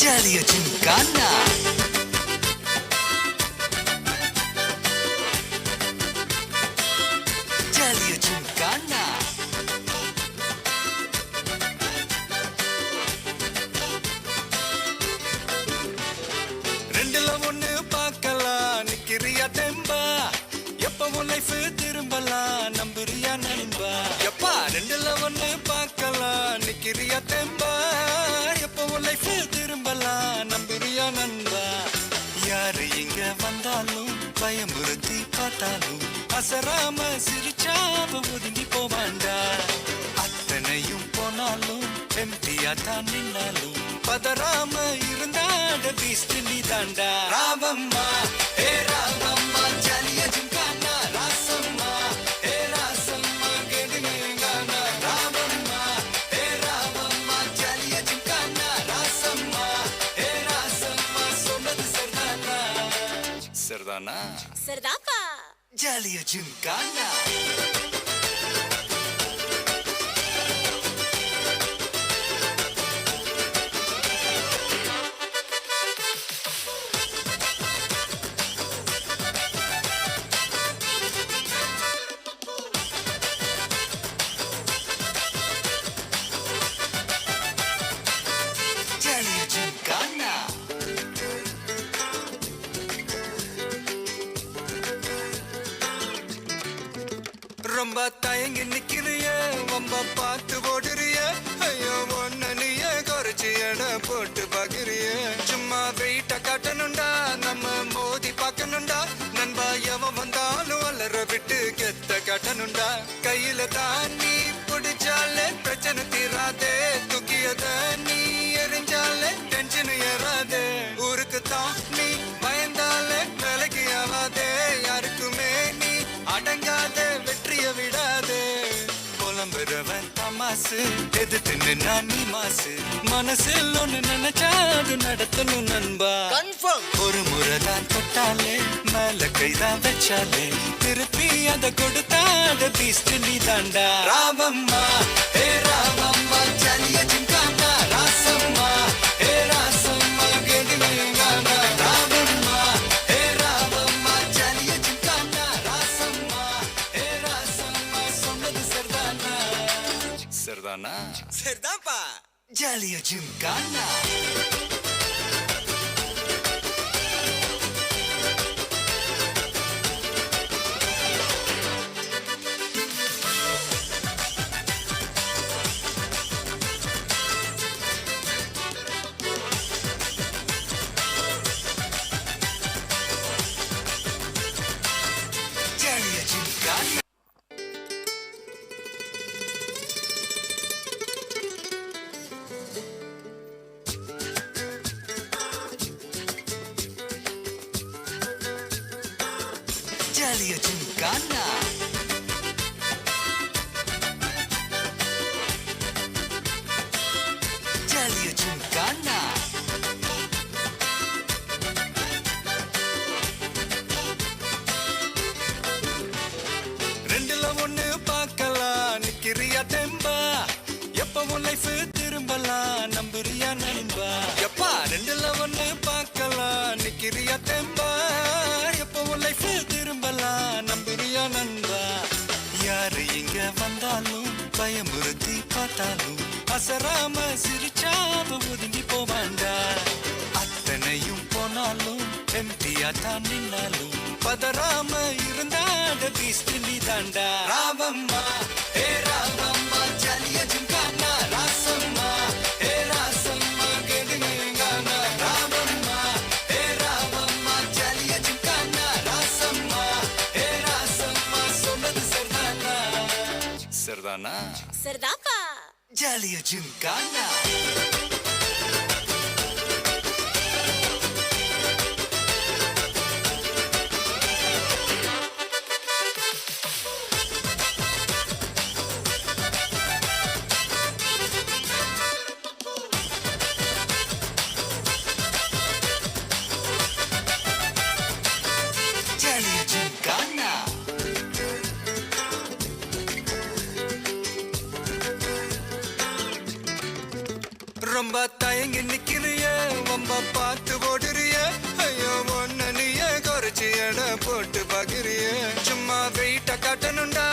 ஜாலியா ஜிம்கானா ஜாலியா ஜிம்கானா ரெண்டுல ஒண்ணு பார்க்கலாம் நிக்கிறியா தெம்பா எப்பவும் லைஃப் திரும்பலாம் நம்புறியா நண்பா எப்பா ரெண்டுல ஒண்ணு பார்க்கலாம் நிக்கிறியா தெம்பா எப்பவும் லைஃப் திரும்பலாம் நம்புறியா நண்பா யாரு இங்க வந்தாலும் பயமுறுத்தி பார்த்தாலும் அசராம சிரிச்சாம ஒதுங்கி போவாண்டா அத்தனையும் போனாலும் எம்டியா தான் நின்னாலும் பதறாம இருந்தாட பீஸ்ட் நீ தாண்டா ராவம்மா ஏ ராவம்மா ஜாலியா ஜிம்கானா ராசம்மா ஏ ராசம்மா கேடுங்கானா ராவம்மா ஏ ராவம்மா ஜாலியா ஜிம்கானா ராசம்மா ஏ ராசம்மா சொன்னது சரிதானா சரிதானா சரிதாப்பா ஜாலியா ஜிம்கானா ஜாலியா ஜிம்கானா ரொம்ப தயங்கி நிக்கிறிய ரொம்ப பார்த்து ஓடுறிய ஐயோ ஒன்ன நீய குறைச்சி எடை போட்டு பாக்குறிய சும்மா வெயிட்ட காட்டணும்டா நம்ம மோதி பார்க்கணும்டா நண்பா எவன் வந்தாலும் அலற விட்டு கெத்த காட்டணும்டா கையில தான் நீ பிடிச்சாலே பிரச்சனை தீராதே தூக்கியத நீ எரிஞ்சாலே டென்ஷன் ஏறாதே ஊருக்கு தான் நீ பயந்தாலே வேலைக்கு ஆவாதே யாருக்குமே நீ அடங்காத வெற்றிய விடாதே புலம்புறவன் தமாசு எதிர்த்து நின்னா நீ மாசு மனசில் ஒண்ணு நினைச்சாது நடத்தணும் நண்பா கன்ஃபார்ம் ஒரு முறைதான் தொட்டாலே மேல கைதான் வச்சாலே திருப்பி அத கொடுத்தாட பீஸ்ட் நீ தாண்டா ராவம்மா ஏ ராவம்மா ஜாலியா ஜிம்கானா ராசம்மா ஏ ராசம்மா கேடுங்கானா ராவம்மா ஏ ராவம்மா ஜாலியா ஜிம்கானா ராசம்மா ஏ ராசம்மா சொன்னது சரிதானா சரிதானா சரிதான்ப்பா ஜாலியா ஜிம்கானா ஜாலியா ஜிம்கானா ஜாலியா ஜிம்கானா ஜாலியா ஜிம்கானா ரெண்டுல ஒண்ணு பார்க்கலாம் நிக்கிறியா தெம்பா எப்பவும் லைஃப் திரும்பலாம் நம்புறியா நண்பா எப்பா ரெண்டுல ஒண்ணு பார்க்கலாம் நிக்கிறியா தெம்பா எப்பவும் லைஃப் திரும்பலாம் நம்புறியா நண்பா யாரு இங்க வந்தாலும் பயமுறுத்தி பார்த்தாலும் அசராம சிரிச்சாம ஒதுங்கி போவாண்டா அத்தனையும் போனாலும் எம்டியா தான் நின்னாலும் பதறாம இருந்தாட பீஸ்ட் நீ தாண்டா ராவம்மா ஏ ராவம்மா ஜாலியா ஜிம்கானா ராசம்மா ஏ ராசம்மா கேடுங்கானா ராவம்மா ஏ ராவம்மா ஜாலியா ஜிம்கானா ராசம்மா ஏ ராசம்மா சொன்னது சரிதானா சரிதானா சரிதாப்பா ஜாலியா ஜிம்கானா ஜாலியா ஜிம்கானா ரொம்ப தயங்கி நிக்கிறிய ரொம்ப பார்த்து ஓடுறிய ஐயோ ஒன்ன நீயே குறைச்சி எடை போட்டு பாக்குறிய சும்மா வெயிட்ட காட்டணும்டா